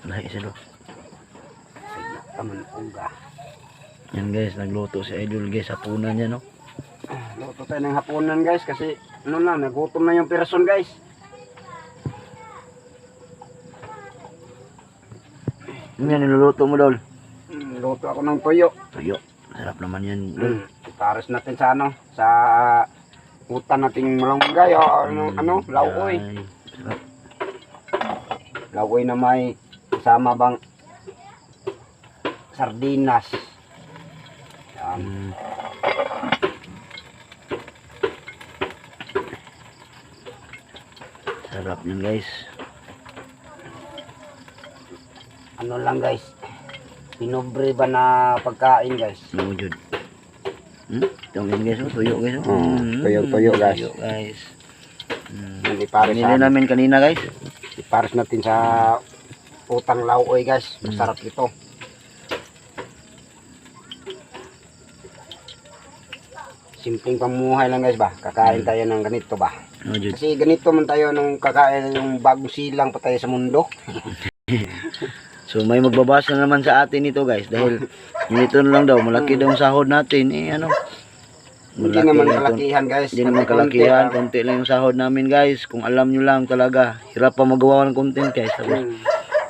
Lahi sila. Taman uga. Yan guys, nagluto si Idol guys, hapunan niya no. Luto tayo ng hapunan guys kasi ano na, nagutom na yung person guys. Ano yan niluluto mo Dol? Luto ako ng tuyo. Tuyo. Sarap naman yan Dol. Ipares natin sa ano, sa utan nating malunggay o ano, lauoy. Ay, sarap. Lauoy na may kasama bang sardinas. Yan. Sarap yan guys. Ano lang guys, pinobre ba na pagkain guys? Mawujud. Itong yan guys, oh, tuyo guys. Tuyo guys. Tuyo guys. Ipares Pinili namin kanina guys. Ipares natin sa utang lauoy guys. Masarap ito. Simpleng pamuhay lang guys ba. Kakain tayo ng ganito ba. Mawujud. Kasi ganito man tayo nung kakain yung bagong silang pa tayo sa mundo. So may magbabasa naman sa atin ito guys. Dahil nito na lang daw, malaki daw ang sahod natin. Ano? Hindi naman kalakihan guys. Hindi naman kalakihan, konti lang yung sahod namin guys. Kung alam nyo lang talaga, hirap pa magawa ng content guys. Tapos,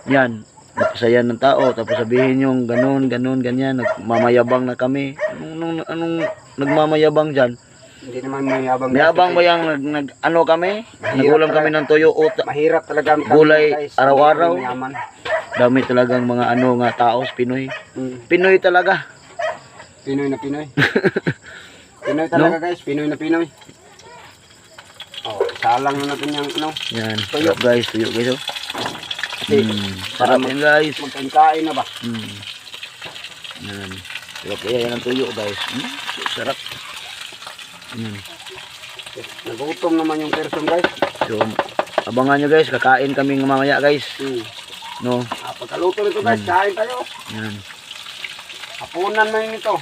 yan, napasaya ng tao. Tapos sabihin nyo, ganun, ganyan. Nagmamayabang na kami. Anong nagmamayabang dyan? Hindi naman mayabang. Mayabang ba yung ano kami? Nagulam kami ng tuyo, mahirap talaga ang gulay guys. araw-araw. Mayaman. Dami talagang mga ano nga tao, Pinoy. Pinoy talaga. Pinoy na Pinoy. Pinoy talaga guys, Pinoy na Pinoy. Oh, salang na natin yung ano. Yan, sarap guys, tuyo guys oh. Sarap yan guys. Magkain na ba? Yan. Sarap kaya yan ang tuyo guys. Sarap. Nagutom naman yung person guys. So, abangan nyo guys, kakain kami mamaya guys. No? Pagkaluto nito guys, kain tayo. Yan. Hapunan na yun ito.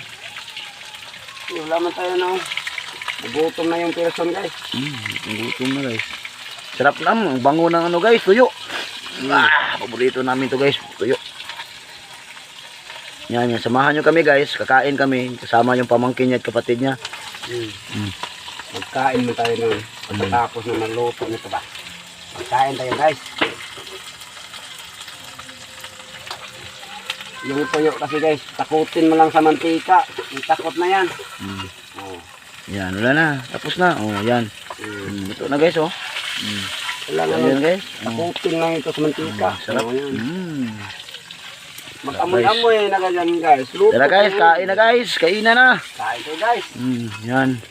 Wala man tayo na. Nagutom na yung person guys. Nagutom na guys. Sarap naman, bango ng ano guys, tuyo. Paborito namin to guys, tuyo. Yan, samahan nyo kami guys, kakain kami. Kasama yung pamangkin niya at kapatid niya. Magkain mo tayo nun. Pagkatapos na nagluto nito ba. Magkain tayo guys. Yung tuyo kasi guys, takutin mo lang sa mantika. Takot na yan. Yan, wala na. Tapos na. Oh, yan. Ito na guys, oh. Wala na yan guys. Takutin lang ito sa mantika. Sarap. Mag-amoy-amoy na ganyan guys. Luto tara guys, kain na guys. Kain na na. Kain tayo guys. Yan.